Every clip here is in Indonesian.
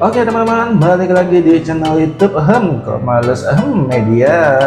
Oke teman-teman, balik lagi di channel YouTube Kok Males Media.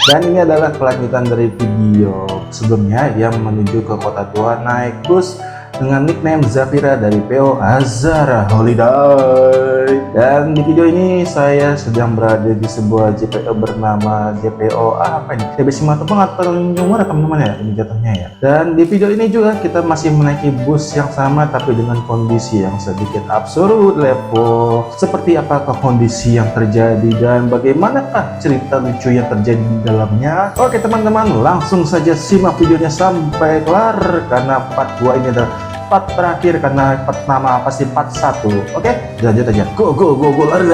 Dan ini adalah kelanjutan dari video sebelumnya yang menuju ke kota tua naik bus dengan nickname Zafira dari PO Azara Holiday. Dan di video ini saya sedang berada di sebuah JPO bernama JPO apa ini? JP Simatupang atau Tanjung Muara teman-teman ya, ini jatuhnya ya. Dan di video ini juga kita masih menaiki bus yang sama tapi dengan kondisi yang sedikit absurd level. Seperti apakah kondisi yang terjadi dan bagaimanakah cerita lucu yang terjadi di dalamnya? Oke teman-teman, langsung saja simak videonya sampai kelar karena part 2 ini adalah part terakhir karena pertama pasti part 1. Oke, lanjut aja. Go lari.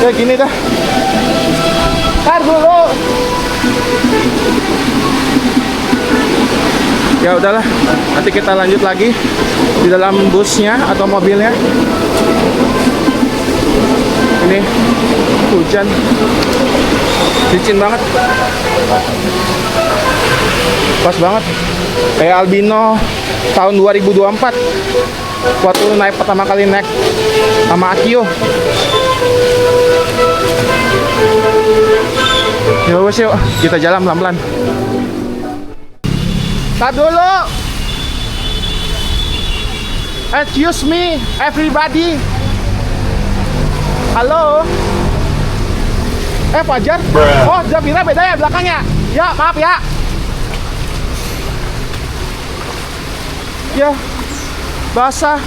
Ya gini dah. Tar dulu. Ya udahlah, nanti kita lanjut lagi di dalam busnya atau mobilnya. Ini hujan, licin banget, pas banget kayak albino tahun 2024 waktu naik pertama kali naik sama Akio. Yuk kita jalan pelan-pelan. Tar dulu. Excuse me, everybody. Halo. Fajar. Oh, Zafira beda ya belakangnya. Ya, maaf ya. Ya, basah.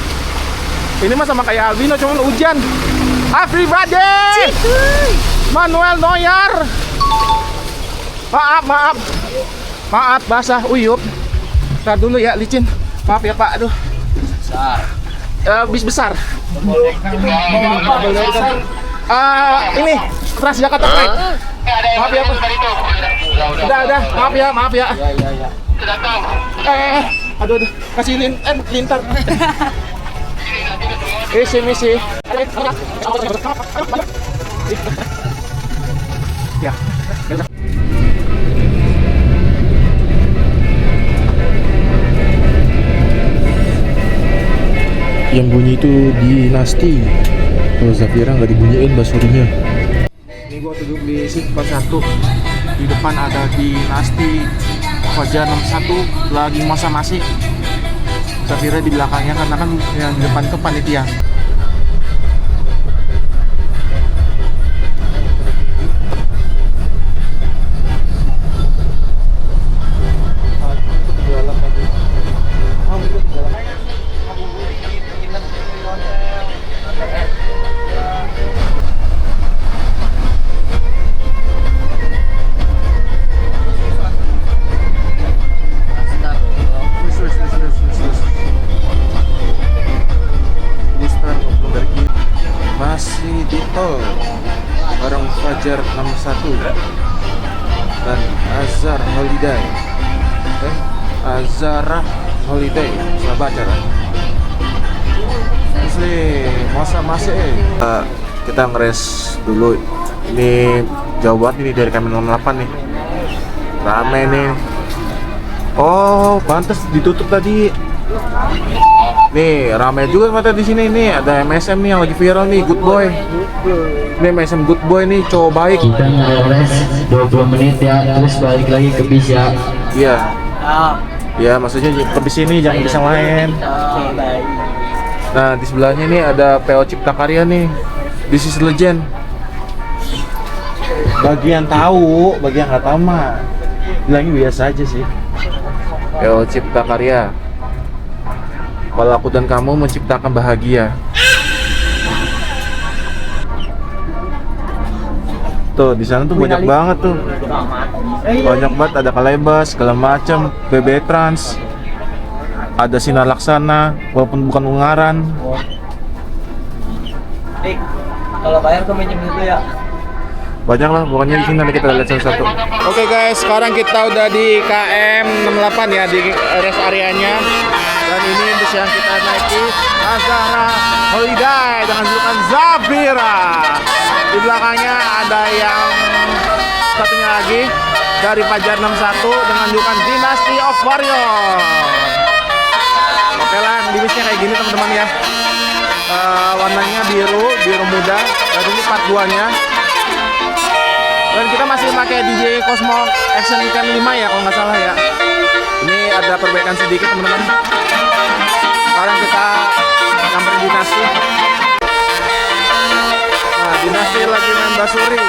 Ini mah sama kayak albino, cuman hujan. Everybody. Manuel Neuer. Maaf, basah, uyup. Ntar dulu ya, licin. Maaf ya Pak, aduh. Bis besar. Ini Transjakarta Freight. Maaf ya Pak. Udah, maaf ya. Aduh, kasih lintar. Misi. Ya. Yang bunyi itu Dinasti. Kalau Zafira nggak dibunyiin basurinya. Ini gua duduk di seat 1. Di depan ada Dinasti Fajar 61 lagi masa-masih. Zafira di belakangnya karena kan yang di depan itu panitia. Masih di tol bareng Fajar 61 dan Azhar Holiday. Azhara Holiday, salah baca kan? Asli, masa-masa kita ngeres dulu. Ini jauh banget ini dari kami 68 nih. Rame nih. Oh, pantas ditutup tadi. Nih, ramai juga mata di sini nih. Ada MSM nih yang lagi viral nih, Good Boy. Ini MSM Good Boy nih, cowok baik. Kita ngeres 20 menit ya, terus balik lagi ke bis ya. Iya. Ya, maksudnya ke bis ini jangan bis yang lain. Nah, di sebelahnya nih ada PO Cipta Karya nih. This is Legend. Bagian tahu, bagian nggak tahu mah bilangnya biasa aja sih. PO Cipta Karya. Kalau aku dan kamu menciptakan bahagia. Tuh di sana tuh banyak banget tuh. Banyak banget, ada Kalebas, segala macam, BB Trans. Ada Sinar Laksana, walaupun bukan Ungaran. Kalau bayar tuh minjem dulu ya. Banyak lah, pokoknya di sini nanti kita lihat satu-satu. Oke guys, sekarang kita udah di KM 68 ya, di rest areanya. Dan ini bus yang kita naiki Azhara Holiday dengan julukan Zafira. Di belakangnya ada yang satunya lagi dari Fajar 61 dengan julukan Dynasty of Warrior. Oke lah, di bisnya kayak gini teman-teman ya. Warnanya biru muda. Dan ini part 2-nya. Dan kita masih pakai DJ Cosmo Action Cam 5 ya kalau nggak salah ya. Ini ada perbaikan sedikit teman-teman. Sekarang kita nyamperin Dinasti. Nah, Dinasti lagi main basuri.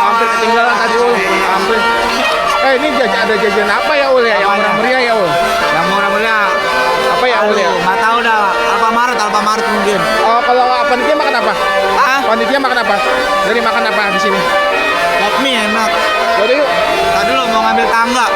Hampir ketinggalan tadi Ul. Hampir. Ini ada jajan apa ya Ul ya? Yang murah meriah ya Ul? Yang murah-murah. Apa ya Ul ya? Nggak tahu dah. Alfamart mungkin. Oh, kalau panitia makan apa? Ah? Panitia makan apa? Dari makan apa di sini? Pop mie enak. Jadi yuk. Tadi lo mau ngambil tangga.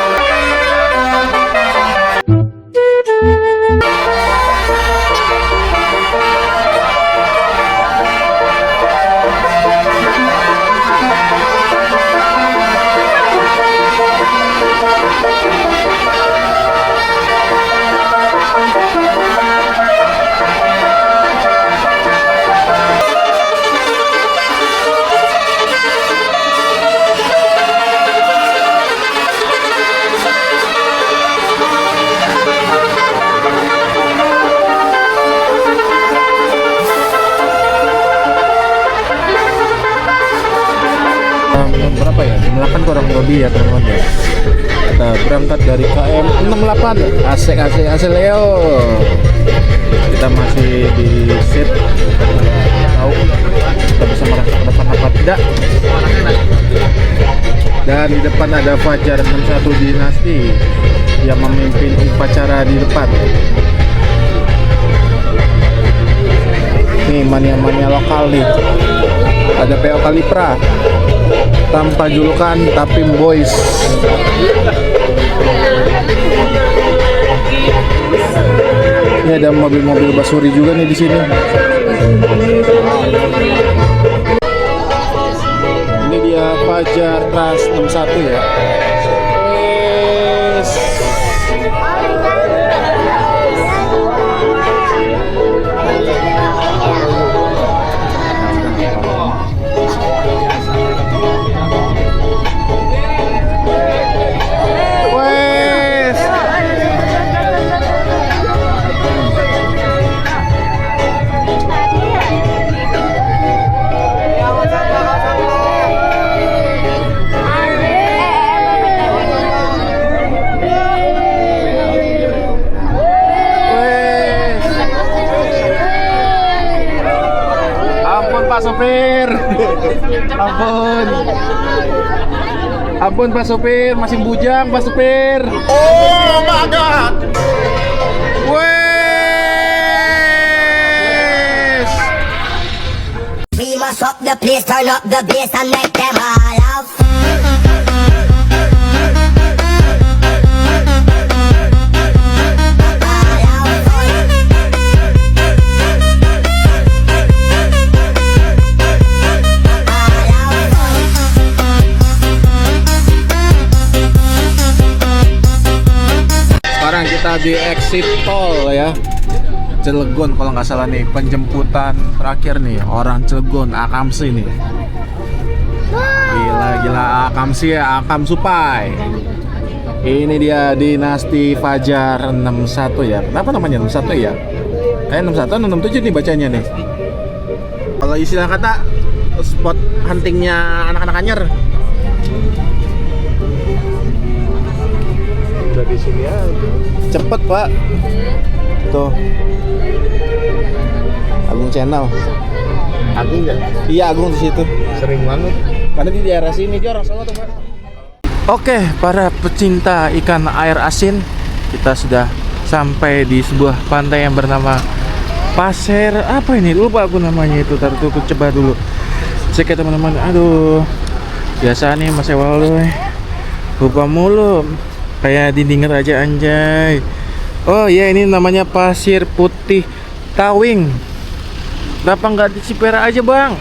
Berapa ya? 68 kurang lebih ya teman-teman ya. Kita berangkat dari KM 68. Asik Leo. Kita masih di seat. Tahu kita bisa merasa ke depan apa tidak. Dan di depan ada Fajar 61 Dinasti yang memimpin upacara di depan. Nih mania-mania lokal nih. Ada PO Kalipra tanpa julukan Tapim Boys. Ini ada mobil-mobil basuri juga nih di sini. Ini dia Fajar Trans 61 ya. Wes. Pak sopir. Ampun Pak sopir, masih bujang Pak sopir. Oh my god. Wes. We must up the place, turn up the bass and make them all out. Sekarang kita di exit tol ya, Cilegon kalau nggak salah nih, penjemputan terakhir nih orang Cilegon, Akamsi nih. Gila Akamsi ya, Akam Supai. Ini dia Dinasti Fajar 61 ya. Kenapa namanya 61 ya? Kayak 61 atau 67 nih bacanya nih. Kalau istilah kata spot huntingnya anak-anak Anyer. Udah di sini aja. Cepet Pak. Tuh. Agung Channel. Agung nggak? Iya Agung di situ. Sering banget. Karena di daerah sini dia orang Solo tuh Pak. Oke, para pecinta ikan air asin, kita sudah sampai di sebuah pantai yang bernama Pasir apa ini? Lupa aku namanya itu. Taruh tuh, coba dulu. Cek ya teman-teman. Aduh. Biasa nih Mas Ewal lupa mulu. Kayak dinding raja anjay. Oh iya, ini namanya Pasir Putih Tawing. Kenapa nggak di Cipera aja Bang?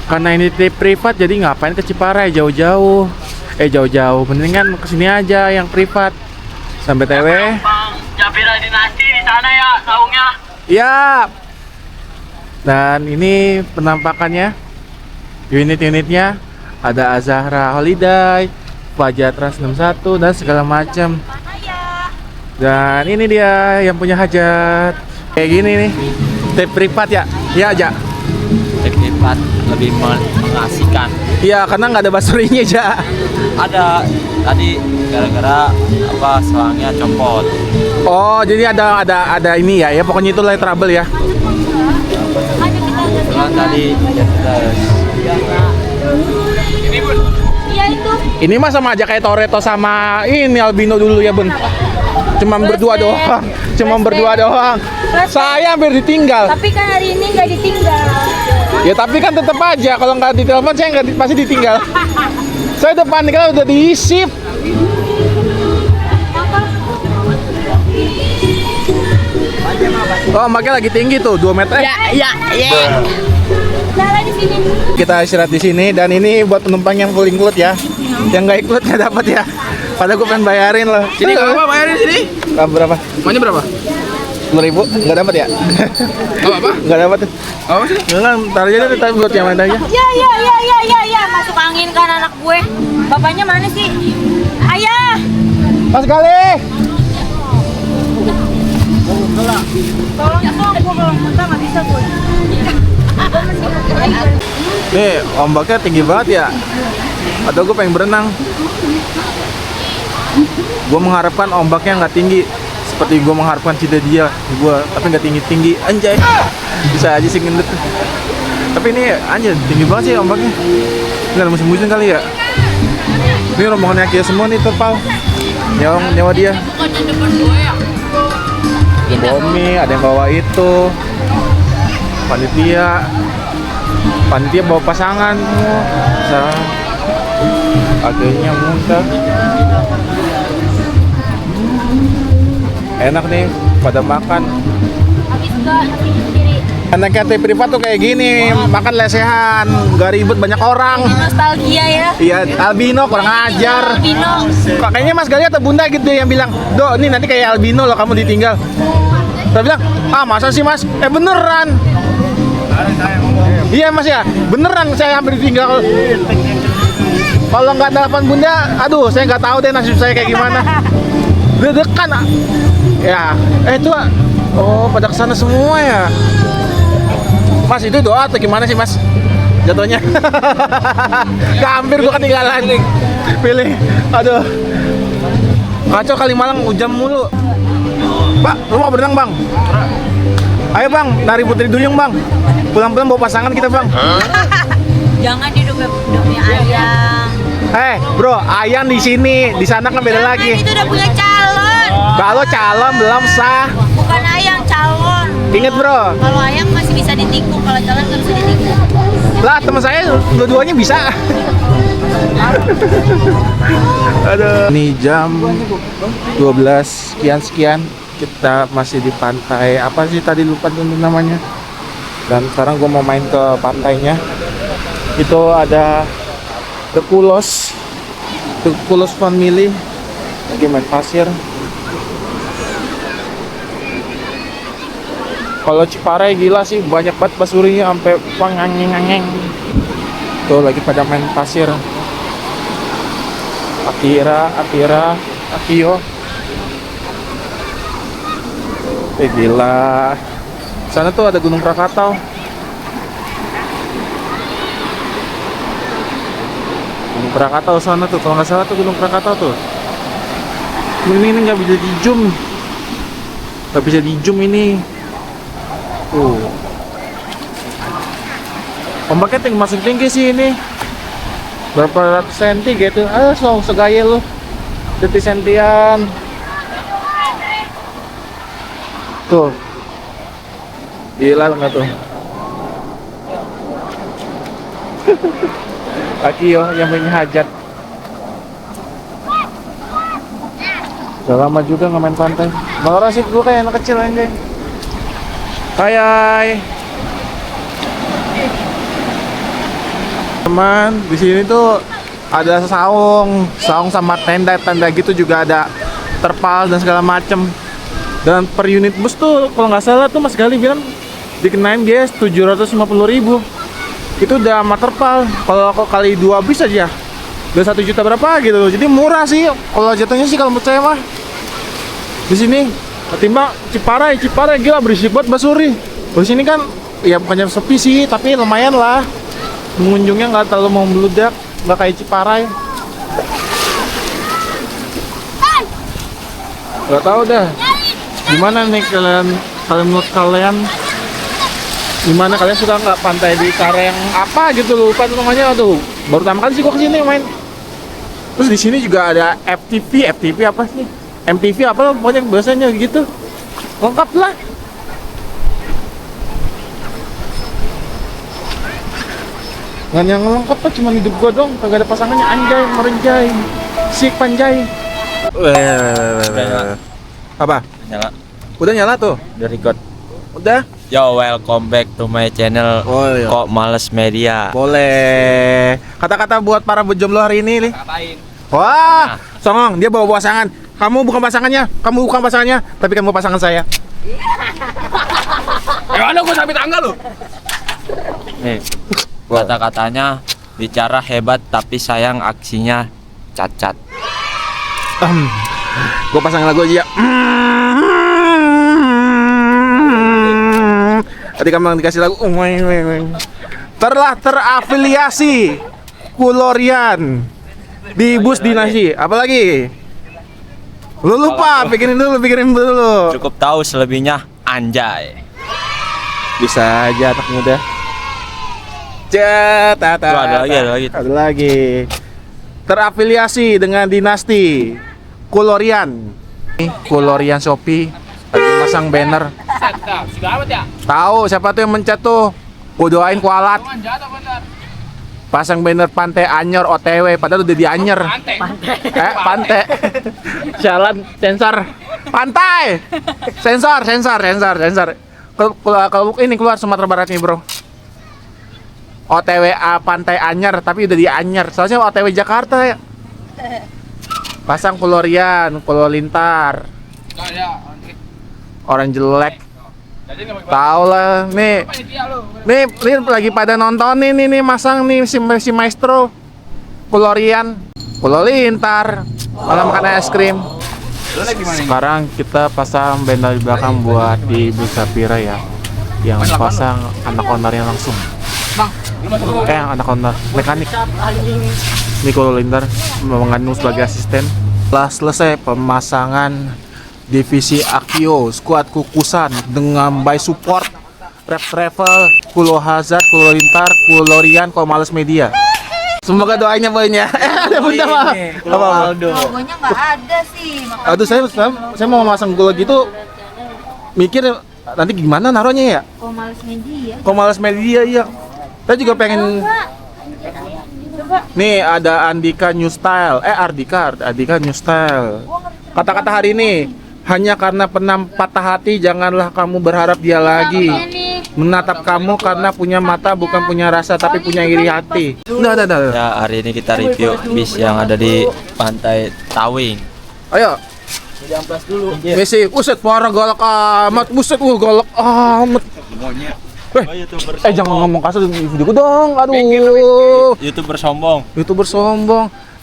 Karena ini privat, jadi ngapain ke Ciparai jauh-jauh. Jauh-jauh, mendingan kesini aja yang privat. Sampai TW. Bang Japira Dinasti di sana ya, saungnya. Ya. Dan ini penampakannya, unit-unitnya ada Azahra Holiday, Fajatra 61 dan segala macam. Dan ini dia yang punya hajat. Kayak gini nih, tip privat ya, ya aja. Cepat lebih mengasihkan. Iya, karena nggak ada basurinya aja. Ada tadi gara-gara apa selangnya copot. Oh, jadi ada ini ya, pokoknya itu light trouble ya. Kebetulan tadi Iya itu. Ini mah sama aja kayak Toretto sama ini Albino dulu ya Bun. Cuma berdua doang, Saya hampir ditinggal. Tapi kan hari ini nggak ditinggal. Ya tapi kan tetap aja kalau nggak ditelepon saya nggak pasti ditinggal. Saya udah panik lah, udah diisip. Oh, makanya lagi tinggi tuh 2 meter. Ya. Jalan di sini. Kita istirahat di sini dan ini buat penumpang yang full include ya. Yang nggak include nggak dapat ya. Padahal gue pengen bayarin loh. Sini nggak apa-apa bayarin sini. Berapa? Maunya berapa? 10.000 nggak dapat ya? Nggak apa-apa. Nggak dapat. Apa sih? Enggak, ntar aja deh, tapi buat yang lain aja. Ya. Masuk angin kan anak gue. Bapaknya mana sih? Ayah. Mas Galih. Tolong gue kalau muntah nggak bisa gue. Nih, ombaknya tinggi banget ya. Atau gue pengen berenang. Gue mengharapkan ombaknya nggak tinggi seperti gue mengharapkan cinta dia gue, tapi nggak tinggi anjay. Bisa aja sih gendut. Tapi ini anjir tinggi banget sih ombaknya. Ini ada musim hujan kali ya. Ini rombongannya Kia semua nih terpal. Nyawa dia. Bomi, ada yang bawa itu. Panitia bawa pasangan semua. Akhirnya muntah. Enak nih pada makan. Habis enggak nasi sendiri. Anaknya teh privat tuh kayak gini, makan lesehan, gak ribet banyak orang. Nostalgia ya. Iya, albino kurang ajar. Albino. Kok kayaknya Mas Gali atau Bunda gitu yang bilang, "Do, ini nanti kayak albino loh kamu ditinggal." Saya bilang, "Ah, masa sih Mas?" Beneran. Iya Mas ya, beneran saya hampir ditinggal. Kalau nggak telepon Bunda, aduh saya nggak tahu deh nasib saya kayak gimana. Dedekan. Ya, itu oh pada kesana semua ya. Mas itu doa atau gimana sih Mas? Jatuhnya. Hampir gua ketinggalan. Pilih. Aduh. Kacau Kalimalang hujan mulu. Pak, lu mau berenang Bang? Ayo Bang, nari Putri Duyung Bang. Pulang-pulang bawa pasangan kita Bang. Jangan di demi ayang. Bro, Ayang di sini, di sana kan beda lagi. Itu udah punya calon. Kalau calon belum sah. Bukan ayang, calon. Ingat bro. Kalau ayang masih bisa ditikung, kalau calon nggak bisa ditikung. Lah teman saya dua-duanya bisa. Aduh. Ini jam 12 sekian kita masih di pantai apa sih tadi lupa namanya. Dan sekarang gue mau main ke pantainya. Itu ada The Kulos Family lagi main pasir. Kalau Ciparai gila sih, banyak banget basurinya sampai pangangeng-angeng. Tuh lagi pada main pasir. Akio. Gila. Sana tuh ada Gunung Krakatau. Gunung Krakatau sana tuh, kalau nggak salah tuh Gunung Krakatau tuh. Ini nggak bisa di zoom ini. Tuh. Ombaknya masuk tinggi sih ini. Berapa ratus senti gitu. So segaya lu. Detik sentian. Tuh. Gila nggak tuh? Akio yang punya hajat. Udah lama juga nggak main pantai. Malah sih gue kayak anak kecil aja. Hai. Teman, di sini tuh ada saung sama tenda gitu juga ada terpal dan segala macem. Dan per unit bus tuh kalau nggak salah tuh Mas Gali bilang dikenain guys 750.000. Itu udah amat terpal. Kalau kok kali 2 bis aja udah 1 juta berapa gitu. Jadi murah sih kalau jatuhnya sih kalau menurut saya mah. Di sini ketimbang Ciparai gila berisik banget Basuri. Di sini kan ya bukannya sepi sih, tapi lumayan lah. Pengunjungnya nggak terlalu membludak, nggak kayak Ciparai. Gak tahu dah. Gimana nih kalian menurut kalian? Gimana kalian suka nggak pantai di Karang apa gitu, lupa tuh namanya tuh. Baru pertama kali sih gua kesini main. Terus di sini juga ada FTV apa sih? MTV apa lah pokoknya bahasanya gitu. Lengkap lah. Nggak yang lengkap lah, cuma hidup gua dong, kagak ada pasangannya, anjay, merenjay, sik panjay. Apa? Nyala, Udah nyala tuh? udah record. Udah? Yo, welcome back to my channel. Oh, iya. Kok Males Media. Boleh. Kata-kata buat para bejomblo hari ini nih. Wah, songong, dia bawa pasangan. Kamu bukan pasangannya, tapi kamu pasangan saya. Mana gua sampai tangga lu? Nih, kata-katanya bicara hebat tapi sayang aksinya cacat. Gue pasang lagu aja ya. Tadi kamu dikasih lagu. Terafiliasi Kulorian di bus dinasti. Apalagi? Lu lupa, pikirin dulu. Cukup tahu selebihnya, anjay. Bisa aja anak muda. Tuh, ada lagi. Terafiliasi dengan dinasti Kulorian. Kulorian Shopee lagi masang banner. Tahu siapa tuh yang mencet tuh? Gua doain kualat. Pasang banner Pantai Anyer OTW, padahal udah di Anyer. Pantai. Jalan sensor. Pantai. Sensor. Kalau ini keluar Sumatera Barat nih, Bro. OTW Pantai Anyer, tapi udah di Anyer. Soalnya OTW Jakarta ya. Pasang Kulorian, Kulolintar. Orang jelek. Tahu lah, nih lagi pada nonton nih masang nih si Maestro Kulorian, Kulolintar, malah makan es krim. Sekarang kita pasang banner di belakang buat di bus Sapira ya, yang pasang anak ownernya langsung. Anak owner mekanik. Ini Kulolintar mengandung sebagai asisten. Setelah selesai pemasangan divisi Akio, skuad kukusan dengan by support Rap Travel, Kulo Hazard, Kulolintar, Kulorian, Kok Males Media. Semoga doanya boynya. Ada bunda mah. Apa? Logonya nggak ada sih. Aduh, saya mau masang gula gitu. Mikir nanti gimana naruhnya ya? Kok Males Media? Kok Males Media iya. Saya juga pengen. Nih ada Andika New Style. Ardika New Style. Kata-kata hari ini, hanya karena pernah patah hati, janganlah kamu berharap dia lagi. Menatap kamu karena punya mata bukan punya rasa, tapi punya iri hati. Udah. Ya, hari ini kita review bis yang ada di Pantai Tawing. Ayo. Messi, buset, parah galak amat. Buset, galak amat. Jangan ngomong kasar di videoku dong. Aduh. YouTuber sombong.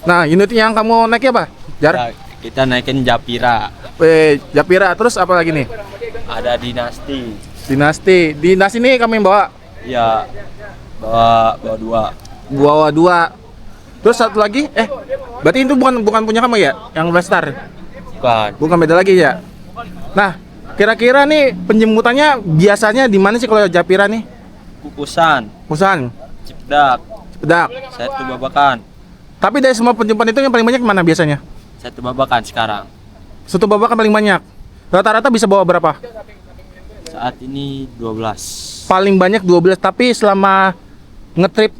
Nah, unit yang kamu naik apa? Jar? Ya, kita naikin Japira. Japira, terus apa lagi nih? Ada Dinasti. Dinasti ini kamu yang bawa? Ya, bawa dua. Terus satu lagi? Berarti itu bukan punya kamu ya? Yang Blaster? Bukan, beda lagi ya? Nah, kira-kira nih penjemputannya biasanya di mana sih kalau Japira nih? Kukusan. Cipedak. Satu Babakan. Tapi dari semua penjemputan itu yang paling banyak mana biasanya? Satu Babakan sekarang. Satu Babakan paling banyak. Rata-rata bisa bawa berapa? Saat ini 12. Paling banyak 12, tapi selama ngetrip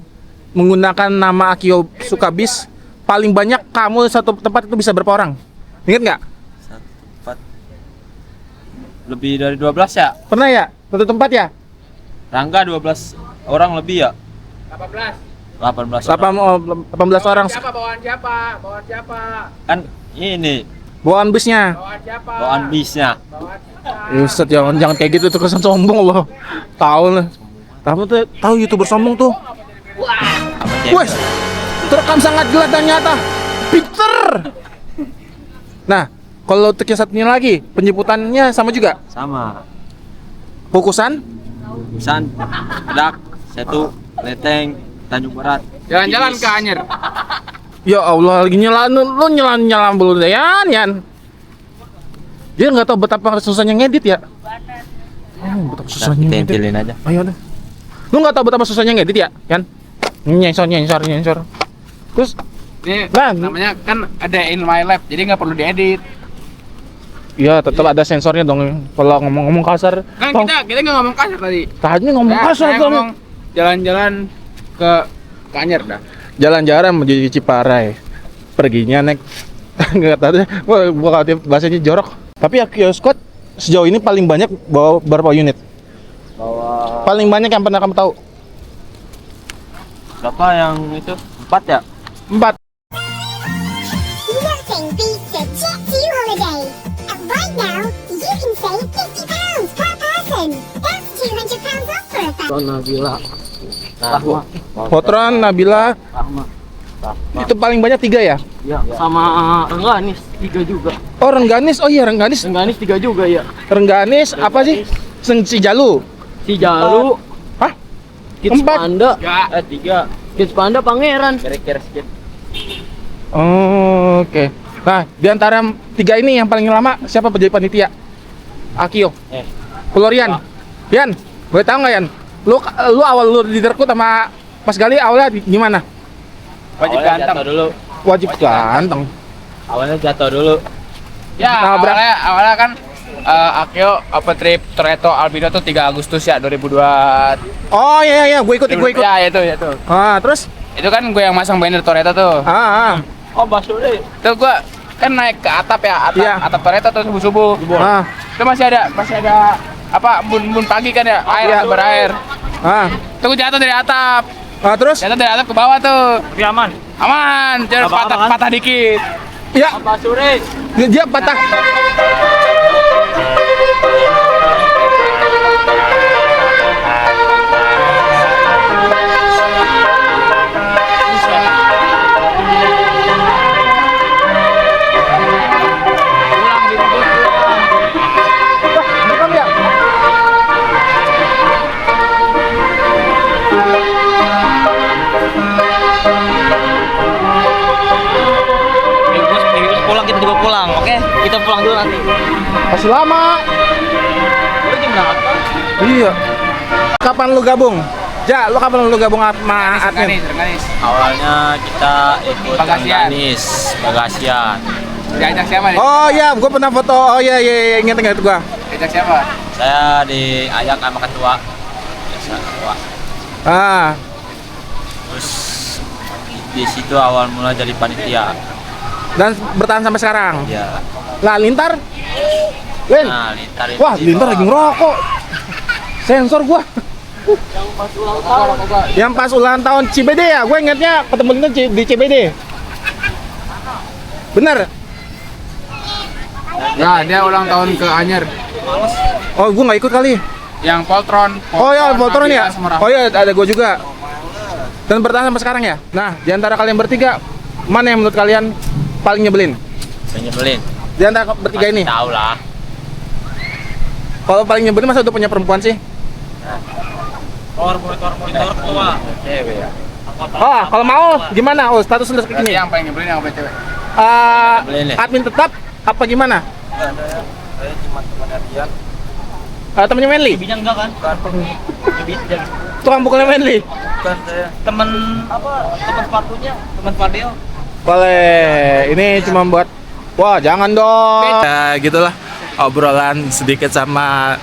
menggunakan nama Akio Sukabis, paling banyak kamu satu tempat itu bisa berapa orang? Ingat nggak? Satu tempat lebih dari 12 ya? Pernah ya? Satu tempat ya? Rangga 12 orang lebih ya? 18 orang. 18 orang. Bawaan siapa? Kan ini Bawaan busnya. bawaan bisnya. Ustaz, jangan kayak gitu, terkesan sombong loh. Tahu lah. Tahu YouTuber sombong tuh. Wes, terekam sangat jelas dan nyata. Peter. Nah, kalau untuk yang satunya lagi, penyebutannya sama juga. Sama. Fokusan? Busan, Dak, Setu, Leteng, Tanjung Barat. Jalan-jalan ke Anyer. Ya Allah, lagi lu nyelan belum Yan. Dia nggak tahu betapa susahnya ngedit ya. Betapa susahnya ngedit. Tempelin aja. Ayo deh. Lu nggak tahu betapa susahnya ngedit ya, Yan? Nyensor. Terus, Ini Nah, namanya kan ada in my lab, jadi nggak perlu diedit. ya tetap ada sensornya dong. Kalau ngomong kasar, Kan kita nggak ngomong kasar tadi. tadi ngomong Nah, kasar saya dong. ngomong jalan-jalan ke Anyer dah. Jalan-jalan menuju Ciparai. Perginya naik nggak tahu deh. Wah, bahasanya jorok. Tapi Akio Squad sejauh ini paling banyak bawa berapa unit? Paling banyak yang pernah kamu tahu? Berapa yang itu? 4 ya? 4. Nothing beats a jet-to holiday. And right now, you can save £50 per person. That's £200 off for a family. Potron, Nabila, itu paling banyak 3 ya? Ya, sama Rengganis 3 juga. Oh, Rengganis, oh iya Rengganis. Rengganis 3 juga ya. Rengganis apa sih? Si Jalu. Si Jalu, Hah? Kids 4. Panda, 3. Kids Panda Pangeran. Kira-kira sedikit. Oh, oke. Nah, di antara 3 ini yang paling lama siapa jadi panitia? Akio. Florian. Yan, boleh tahu nggak Yan? Lu awal lu direkrut sama Mas Gali awalnya gimana? Wajib Awalnya ganteng. jatuh dulu. Wajib ganteng. Awalnya jatuh dulu. Ya, Nah, awalnya kan Akio open trip Toretto Albedo tuh 3 Agustus ya 2002. Oh iya, gue ikut. Ya, itu. Ah, terus? Itu kan gue yang masang banner Toretto tuh. Ah. Oh, Basu deh. Itu gue kan naik ke atap ya, Iya. atap Toretto tuh subuh-subuh. Ah. Itu masih ada apa embun pagi kan ya, Iya. sumber air. Ah. Itu gue jatuh dari atap. Ah, terus? Jatuh dari atap ke bawah tuh. Tapi aman. Aman, jangan Apa-apa kan? patah dikit. Ya, Basu deh. dia patah. Bukan ya? Minggu pulang, kita juga pulang, oke? Kita pulang dulu nanti. Masih lama. Udah jam berapa? Iya. Kapan lu gabung? Ja, lu kapan lu gabung sama admin? Rengganis. Awalnya kita ikut Bagasian. Bagasian. Diajak siapa nih? Oh iya, gua pernah foto. Oh iya, ingat gua. Diajak siapa? Saya diajak sama ketua. Biasa ketua. Ah, Terus di situ awal mula jadi panitia. dan bertahan sampai sekarang. Ya. Lah, Lintar? Lin. Nah, Lintar itu Wah, di Lintar bawah. lagi ngerokok. Sensor gua. Yang pas ulang tahun CBD ya, gue ingatnya ketemu Lintar di CBD. Bener? Nah, dia ulang tahun ke Anyer. Oh, gue nggak ikut kali. Yang Poltron. Oh ya, Voltron ya. Nabila, sama Oh ya, ada gue juga. Dan bertahan sampai sekarang ya. Nah, di antara kalian bertiga, mana yang menurut kalian paling nyebelin? Nyebelin. Di antara bertiga ini. Tahu lah. Kalau paling nyebelin masa udah punya perempuan sih? Monitor ketua. Cewek ya. Oh, kalau mau gimana? Oh, status lu Berarti segini. yang paling nyebelin yang apa cewek? Nyebelin ya? Admin tetap apa gimana? Saya cuma temannya dia. Temennya Manly? Bijang enggak kan? Bijang. Tukang pukulnya Manly? Bukan saya. Teman sepatunya, teman Fadil. Boleh. Ini cuma buat. Wah, jangan dong. Ya, gitulah obrolan sedikit sama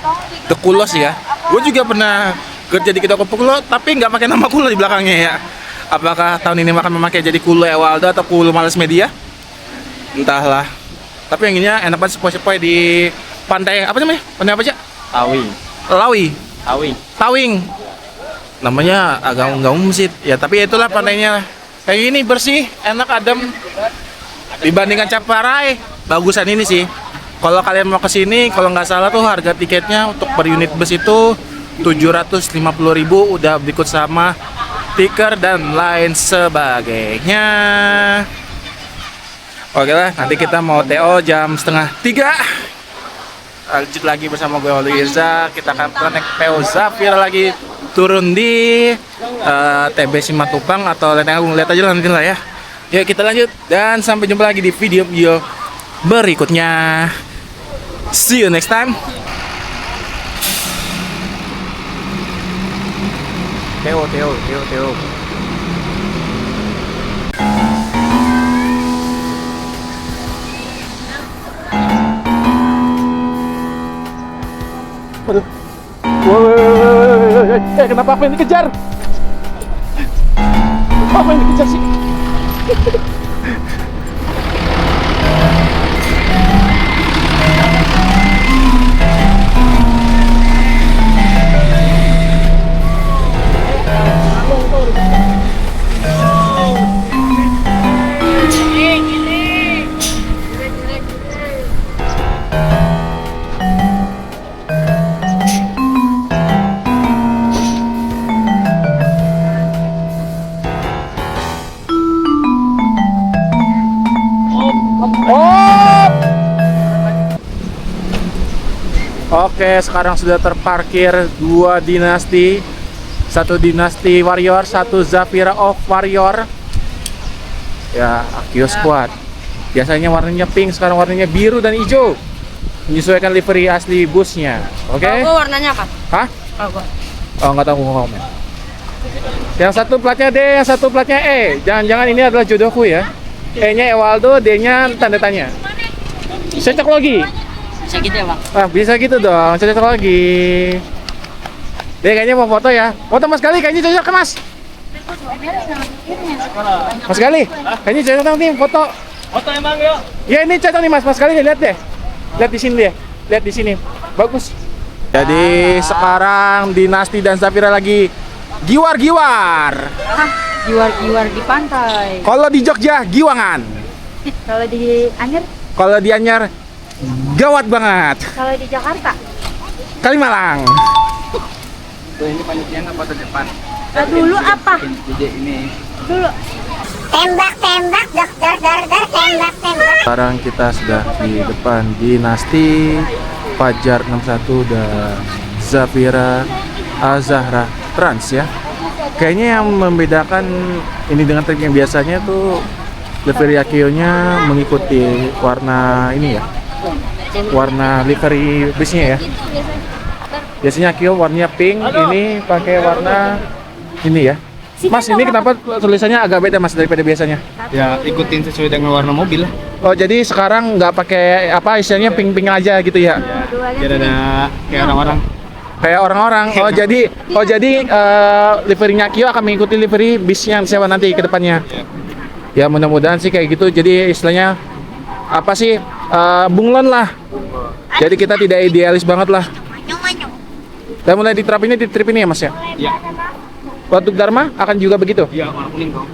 The Kulos ya. Gue juga pernah kerja di Kedok Kulo, tapi nggak pakai nama Kulo di belakangnya ya. Apakah tahun ini akan memakai jadi Kulo Ewaldo atau Kulo Males Media? Entahlah. Tapi yang ini enak banget sepoi-sepoi di pantai apa namanya? Pantai apa aja? Tawi. Lawi, Tawi. Tawing. Namanya agak nggak umum sih. Ya tapi itulah pantainya. Kayak ini bersih, enak, adem. Dibandingkan Ciparai, bagusan ini sih. Kalau kalian mau kesini, kalau nggak salah tuh harga tiketnya untuk per unit bus itu 750.000, udah berikut sama tiker dan lain sebagainya. Oke lah, nanti kita mau TO jam 2:30. Lanjut lagi bersama gue Oli Irza. Kita akan naik PO Zafira lagi, turun di TB Simatupang atau Lenteng Agung. Lihat aja lah nanti lah ya. Yuk kita lanjut dan sampai jumpa lagi di video berikutnya. See you next time. Teo. Aduh. Woi, kenapa aku yang dikejar? Apa yang dikejar sih? Oke, sekarang sudah terparkir dua dinasti, satu dinasti warrior, satu Zafira of warrior. Ya, Akio Squad. Biasanya warnanya pink, sekarang warnanya biru dan hijau. Menyesuaikan livery asli busnya. Oke? Logo warnanya apa? Hah? Logo. Oh, nggak tahu ngomong. Yang satu platnya D, yang satu platnya E. Jangan-jangan ini adalah jodohku ya. E-nya Ewaldo, D-nya tanda tanya. Cocok lagi. Bisa gitu ya, Bang? Ah, bisa gitu dong, cocok lagi. Dia kayaknya mau foto ya. Foto Mas Gali, kayaknya cocok kan Mas? Mas Gali, kayaknya cocok nanti foto. Foto emang yuk. Ya ini cocok nih Mas Gali, lihat deh. Lihat di sini deh. Lihat di sini. Bagus. Jadi sekarang Dinasti dan Zafira lagi giwar-giwar. Hah, giwar-giwar di pantai. Kalau di Jogja, giwangan. Kalau di Anyer, Kalau di Anyar, gawat banget. kalau di Jakarta. Kalimalang. Tuh ini panitian apa ke depan? Dulu apa? Jadi ini. Dulu. Tembak, dokter, tembak. Sekarang kita sudah di depan Dinasti, Fajar 61 dan Zafira Azahra Trans ya. Kayaknya yang membedakan ini dengan trip yang biasanya tuh livery Akio-nya mengikuti warna ini ya. Warna livery busnya ya. Biasanya Akio warnanya pink, ini pakai warna ini ya. Mas, ini kenapa tulisannya agak beda Mas daripada biasanya? Ya ikutin sesuai dengan warna mobil lah. Oh, jadi sekarang nggak pakai apa istilahnya pink-pink aja gitu ya? Biar ada kayak orang-orang. Kayak orang-orang. Oh jadi liverynya Akio akan mengikuti livery bis yang sewa nanti ke depannya. Ya mudah-mudahan sih kayak gitu. Jadi istilahnya apa sih bunglon lah. Jadi kita tidak idealis banget lah. Dan mulai diterapinnya di trip ini ya Mas ya? Iya. Waduk Dharma akan juga begitu? Iya, warna kuning dong.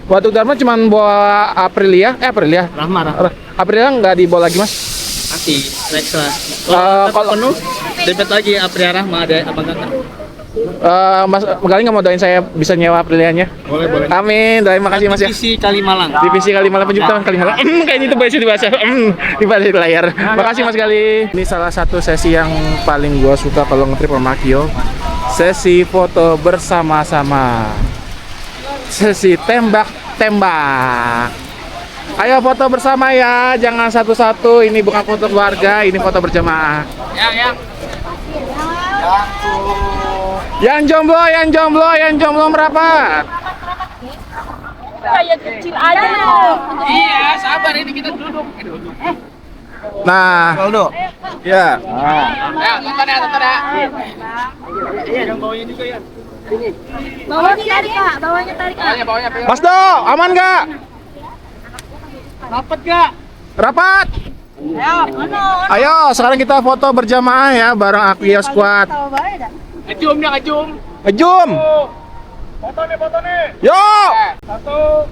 Waduk Dharma cuma bawa Aprilia? Rahma. Aprilia nggak dibawa lagi Mas? Nanti next lah. Kalau penuh, debet lagi Aprilia Rahma ada abang kakak. Mas Gali nggak mau doain saya bisa nyewa Aprilianya? Boleh. Amin, terima kasih Mas ya. Divisi Kalimalang. Divisi Kalimalang Penjutaan Kalimalang. Kayaknya itu bahasa di balik layar. Makasih Mas Gali. Ini salah satu sesi yang paling gua suka kalau ngetrip sama Akio. Sesi foto bersama-sama. Sesi tembak-tembak. Ayo foto bersama ya, jangan satu-satu. Ini bukan foto keluarga, ini foto berjamaah. Yang jomblo merapat. Kayak kecil aja. Iya, sabar ini kita duduk. Nah, Aldo. ya. Ya, tonton ya. Yang bawahnya juga ya. Bawahnya tarik, Kak. Bawahnya tarik, Kak. Bawahnya. Mas Do, aman nggak? Dapat gak? Rapat. Ayo, sekarang kita foto berjamaah ya bareng Akio Squad. Ngejum. Ngejum. Foto nih. Yuk. 1,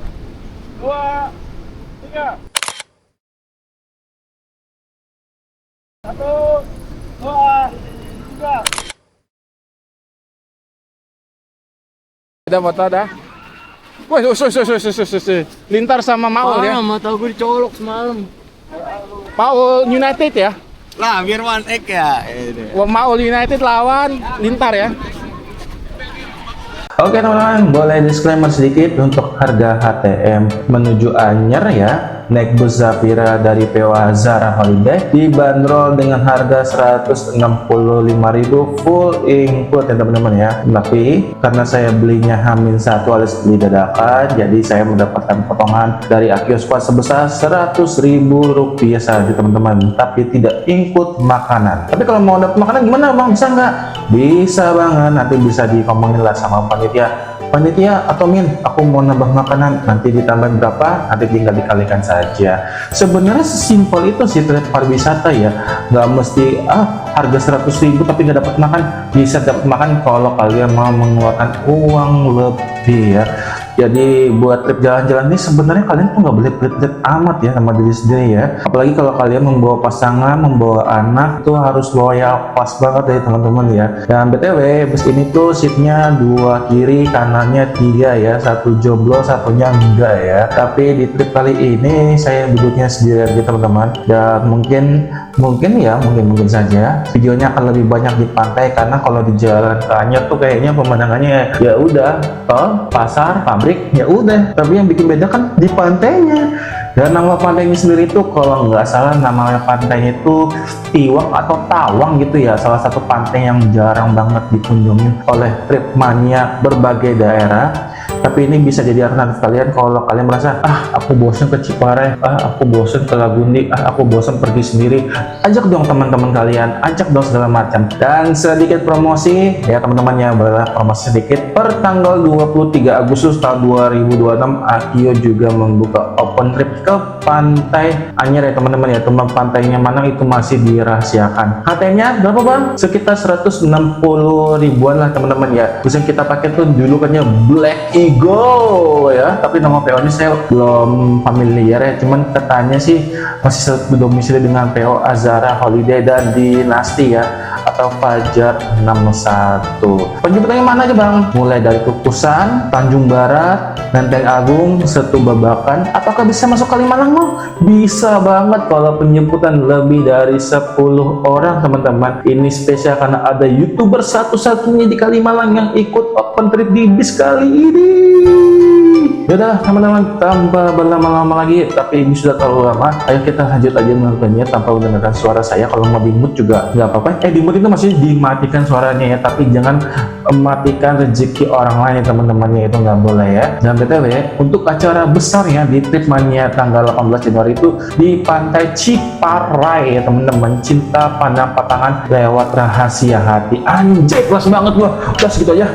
2, 3. Udah foto dah. Wah, Lintar sama Maul ya. Mata gue dicolok semalam. Maul United ya. Lah, biar one egg ya. Maul United lawan Lintar ya. Oke teman-teman, boleh disclaimer sedikit untuk harga HTM menuju Anyer ya. Naik bus Zafira dari PO Azara Holiday dibanderol dengan harga 165.000 full include ya teman-teman ya. Tapi karena saya belinya H-1 alias beli dadakan, jadi saya mendapatkan potongan dari Akio Squad sebesar Rp100.000 saja teman-teman, tapi tidak include makanan. Tapi kalau mau dapat makanan gimana bang, bisa nggak? Bisa banget, nanti bisa dikomongin lah sama panitia atau Min, aku mau nambah makanan, nanti ditambahin berapa, nanti tinggal dikalikan saja. Sebenarnya sesimpel itu sih trip pariwisata ya, nggak mesti harga 100.000 tapi nggak dapat makan. Bisa dapat makan kalau kalian mau mengeluarkan uang lebih ya. Jadi buat trip jalan-jalan ini sebenarnya kalian tuh nggak boleh pelit-pelit amat ya sama diri sendiri ya. Apalagi kalau kalian membawa pasangan, membawa anak, itu harus bawa yang pas banget ya teman-teman ya. Dan BTW bus ini tuh seatnya 2 kiri, kanannya 3 ya, 1 jomblo, satunya enggak ya. Tapi di trip kali ini saya duduknya sendiri aja teman-teman. Dan mungkin saja videonya akan lebih banyak di pantai, karena kalau di jalan ke Anyer tuh kayaknya pemandangannya ya udah tol, pasar, pabrik, ya udah. Tapi yang bikin beda kan di pantainya. Dan nama pantainya sendiri tuh kalau nggak salah namanya pantainya itu Tiwak atau Tawang gitu ya, salah satu pantai yang jarang banget dikunjungi oleh trip mania berbagai daerah. Tapi ini bisa jadi alternatif kalian kalau kalian merasa aku bosan ke Ciparai, aku bosan ke Lagundi, aku bosan pergi sendiri. Ajak dong teman-teman kalian, ajak dong segala macam. Dan sedikit promosi ya teman-teman ya, boleh promosi sedikit. Per tanggal 23 Agustus tahun 2026 Akio juga membuka open trip ke pantai Anyer ya teman-teman ya. Teman pantainya mana itu masih dirahasiakan. HTM-nya berapa bang? Sekitar 160 ribuan lah teman-teman ya. Terus yang kita pakai tuh julukannya Black Eagle ya, tapi nama PO ini saya belum familiar ya, cuman katanya sih masih berdomisili dengan PO Azara Holiday dan Dinasti ya, atau Fajar 61. Penjemputannya mana aja bang? Mulai dari Kukusan, Tanjung Barat, Menteng Agung, Setu Babakan. Apakah bisa masuk Kalimalang bang? Bisa banget kalau penjemputan lebih dari 10 orang teman-teman. Ini spesial karena ada YouTuber satu-satunya di Kalimalang yang ikut open trip di bis kali ini. Yaudah teman-teman, tanpa berlama-lama lagi, tapi ini sudah terlalu lama, ayo kita lanjut aja menontonnya tanpa mendengarkan suara saya. Kalau mau di mute juga nggak apa-apa. Di mute itu masih dimatikan suaranya ya, tapi jangan mematikan rezeki orang lain ya teman-temannya, itu nggak boleh ya. Dan BTW untuk acara besarnya di Trip Mania tanggal 18 Januari itu di Pantai Ciparai ya teman-teman. Cinta pandang patangan lewat rahasia hati. Anjay, kelas banget gua. Udah segitu aja.